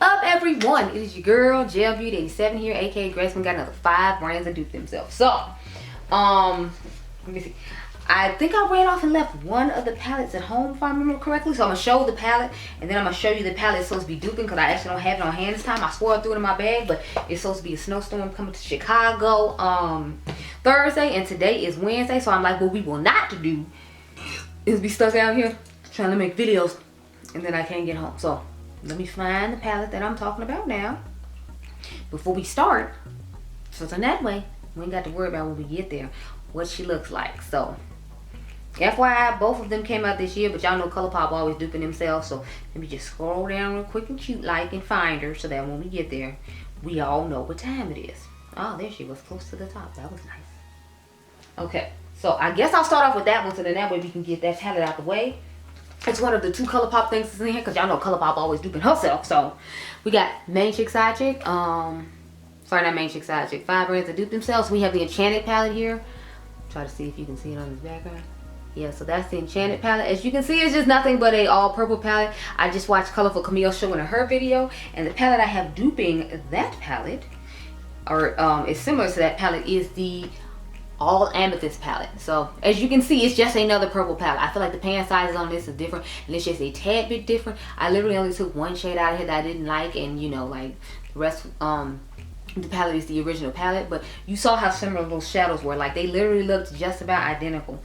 Up everyone, it is your girl Gelbeauty-QM here, aka Grace. We got another 5 brands that dupe themselves. So let me see, I think I ran off and left one of the palettes at home if I remember correctly. So I'm gonna show the palette and then I'm gonna show you the palette it's supposed to be duping, because I actually don't have it on hand this time. I swore I threw it in my bag, but it's supposed to be a snowstorm coming to Chicago Thursday, and today is Wednesday. So I'm like, what we will not do is be stuck out here trying to make videos and then I can't get home. So let me find the palette that I'm talking about now before we start, so in that way we ain't got to worry about when we get there what she looks like. So FYI, both of them came out this year, but y'all know ColourPop always duping themselves. So let me just scroll down real quick and cute like and find her, so that when we get there we all know what time it is. Oh, there she was, close to the top. That was nice. Okay, so I guess I'll start off with that one, so then that way we can get that palette out the way. It's one of the 2 ColourPop things that's in here, because y'all know ColourPop always duping herself. So we got Main Chick Side Chick, sorry, not Main Chick Side Chick, 5 brands that dupe themselves. We have the Enchanted palette here. Try to see if you can see it on this background. Yeah, so that's the Enchanted palette. As you can see, it's just nothing but a all purple palette. I just watched Colorful Camille showing her video, and the palette I have duping that palette, or is similar to that palette, is the all amethyst palette. So as you can see, it's just another purple palette. I feel like the pan sizes on this is different, and it's just a tad bit different. I literally only took one shade out of here that I didn't like, and you know, like the rest the palette is the original palette. But you saw how similar those shadows were. Like, they literally looked just about identical.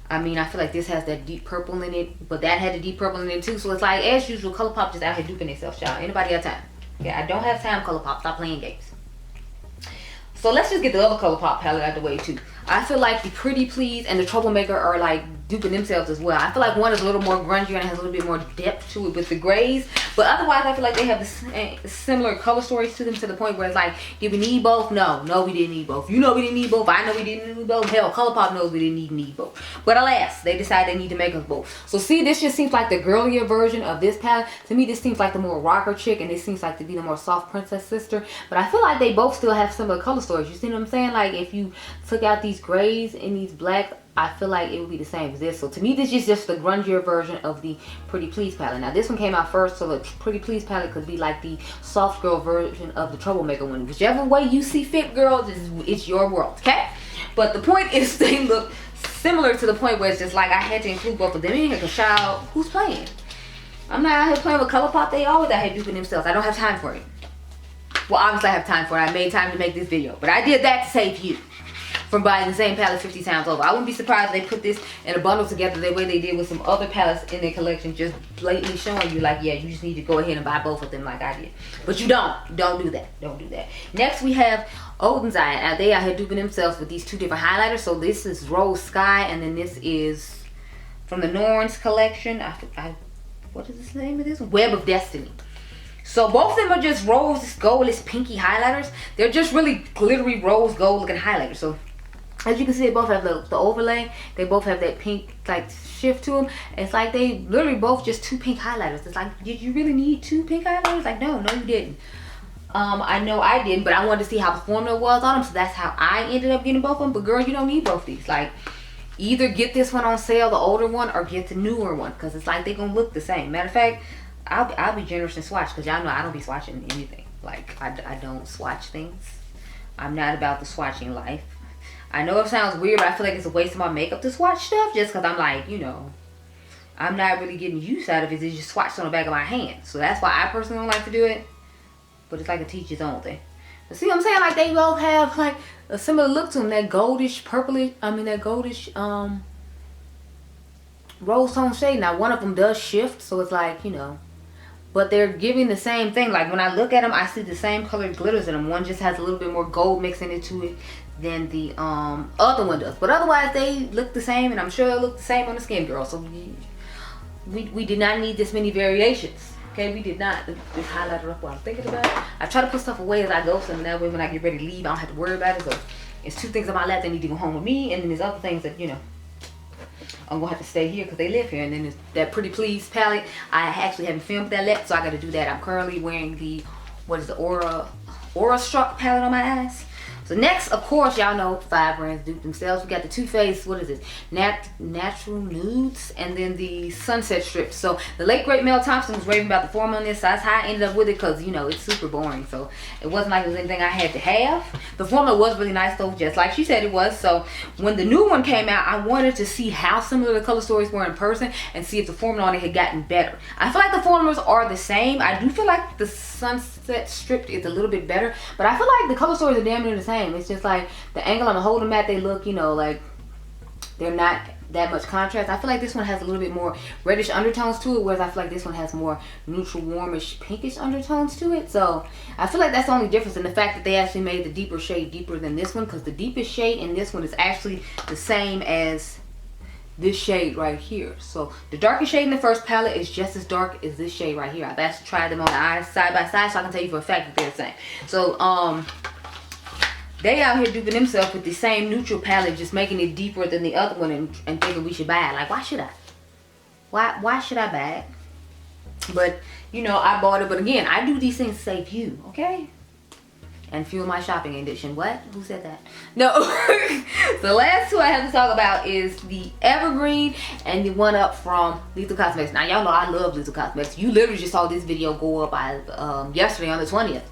I mean, I feel like this has that deep purple in it, but that had the deep purple in it too. So it's like, as usual, ColourPop just out here duping themselves, y'all. Anybody got time? Yeah, I don't have time, ColourPop. Stop playing games. So let's just get the other ColourPop palette out the way too. I feel like the Pretty Please and the Troublemaker are like duping themselves as well. I feel like one is a little more grungier and has a little bit more depth to it with the grays. But otherwise, I feel like they have the similar color stories to them, to the point where it's like, did we need both? No, we didn't need both. You know we didn't need both. I know we didn't need both. Hell, ColourPop knows we didn't need both. But alas, they decided they need to make us both. So see, this just seems like the girlier version of this palette. To me, this seems like the more rocker chick, and this seems like to be the more soft princess sister. But I feel like they both still have similar color stories. You see what I'm saying? Like, if you took out these grays and these blacks, I feel like it would be the same as this. So to me, this is just the grungier version of the Pretty Please palette. Now this one came out first, so the Pretty Please palette could be like the soft girl version of the Troublemaker one. Whichever way you see fit, girls, it's your world, okay? But the point is, they look similar to the point where it's just like I had to include both of them in here, because child, who's playing? I'm not out here playing with ColourPop. They always out here duping themselves. I don't have time for it. Well, obviously I have time for it. I made time to make this video, but I did that to save you from buying the same palette 50 times over. I wouldn't be surprised if they put this in a bundle together the way they did with some other palettes in their collection, just blatantly showing you like, yeah, you just need to go ahead and buy both of them like I did. But you don't do that. Don't do that. Next we have Odin's Eye. They out here duping themselves with these 2 different highlighters. So this is Rose Sky, and then this is from the Nars collection. What is the name of this? Web of Destiny. So both of them are just rose gold, pinky highlighters. They're just really glittery rose gold looking highlighters. So as you can see, they both have the overlay. They both have that pink like shift to them. It's like they literally both just 2 pink highlighters. It's like, did you really need 2 pink highlighters? Like, no, you didn't. I know I didn't, but I wanted to see how the formula was on them, so that's how I ended up getting both of them. But girl, you don't need both of these. Like, either get this one on sale, the older one, or get the newer one, because it's like they're gonna look the same. Matter of fact, I'll be generous and swatch, because y'all know I don't be swatching anything. Like, I don't swatch things. I'm not about the swatching life. I know it sounds weird, but I feel like it's a waste of my makeup to swatch stuff, just because I'm like, you know, I'm not really getting use out of it. It's just swatched on the back of my hand. So that's why I personally don't like to do it. But it's like a teach his own thing. But see what I'm saying? Like, they both have like a similar look to them. That goldish, purplish, that goldish rose tone shade. Now one of them does shift, so it's like, you know, but they're giving the same thing. Like, when I look at them, I see the same colored glitters in them. One just has a little bit more gold mixing into it than the other one does. But otherwise, they look the same, and I'm sure they'll look the same on the skin, girl. So we did not need this many variations. Okay, we did not. This highlighter up while I'm thinking about it. I try to put stuff away as I go, so that way when I get ready to leave, I don't have to worry about it. So it's 2 things on my lap that need to go home with me, and then there's other things that, you know, I'm gonna have to stay here because they live here. And then there's that Pretty Please palette. I actually haven't filmed that yet, so I got to do that. I'm currently wearing the, what is the Aura Struck palette on my eyes. So next, of course, y'all know 5 brands dupe themselves. We got the Too Faced, what is it? Natural Nudes, and then the Sunset Strips. So the late great Mel Thompson was raving about the formula on this, so that's how I ended up with it, because you know it's super boring. So it wasn't like it was anything I had to have. The formula was really nice though, just like she said it was. So when the new one came out, I wanted to see how similar the color stories were in person and see if the formula on it had gotten better. I feel like the formulas are the same. I do feel like the Sunset Strip is a little bit better, but I feel like the color stories are damn near the same. It's just like the angle I'm holding them at, they look, you know, like they're not that much contrast. I feel like this one has a little bit more reddish undertones to it, whereas I feel like this one has more neutral, warmish, pinkish undertones to it. So I feel like that's the only difference in the fact that they actually made the deeper shade deeper than this one, because the deepest shade in this one is actually the same as this shade right here. So the darkest shade in the first palette is just as dark as this shade right here. I've actually tried them on the eyes side by side, so I can tell you for a fact that they're the same. So they out here duping themselves with the same neutral palette, just making it deeper than the other one, and thinking we should buy it. Like, why should I? Why should I buy it? But you know, I bought it. But again, I do these things to save you, okay? And fuel my shopping addiction. What? Who said that? No. The last two I have to talk about is the Evergreen and the one up from Lethal Cosmetics. Now y'all know I love Lethal Cosmetics. You literally just saw this video go up yesterday on the 20th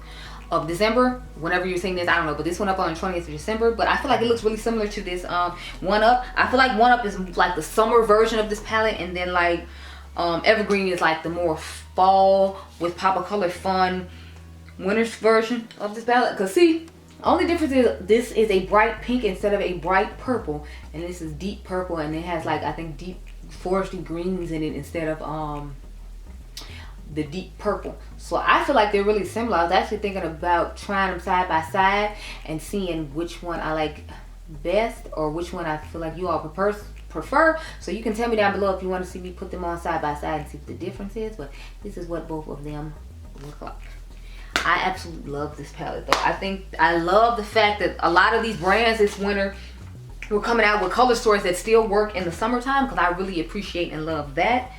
of December. Whenever you're seeing this, I don't know, but this one up on the 20th of December. But I feel like it looks really similar to this one up. I feel like one up is like the summer version of this palette, and then like Evergreen is like the more fall with pop of color fun winter's version of this palette. Because see, only difference is this is a bright pink instead of a bright purple, and this is deep purple, and it has like, I think, deep foresty greens in it instead of the deep purple. So I feel like they're really similar. I was actually thinking about trying them side by side and seeing which one I like best, or which one I feel like you all prefer. So you can tell me down below if you want to see me put them on side by side and see what the difference is. But this is what both of them look like. I absolutely love this palette though. I love the fact that a lot of these brands this winter were coming out with color stories that still work in the summertime, because I really appreciate and love that.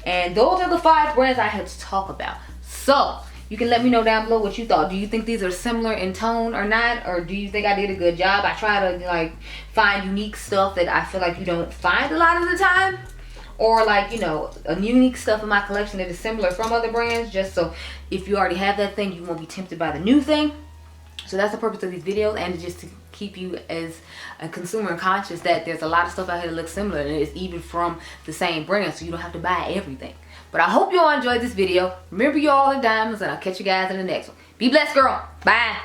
And those are the 5 brands I had to talk about. So you can let me know down below what you thought. Do you think these are similar in tone or not? Or do you think I did a good job? I try to like find unique stuff that I feel like you don't find a lot of the time. Or like, you know, a unique stuff in my collection that is similar from other brands, just so if you already have that thing, you won't be tempted by the new thing. So that's the purpose of these videos, and just to keep you as a consumer conscious that there's a lot of stuff out here that looks similar, and it's even from the same brand, so you don't have to buy everything. But I hope you all enjoyed this video. Remember, you all are diamonds, and I'll catch you guys in the next one. Be blessed, girl. Bye.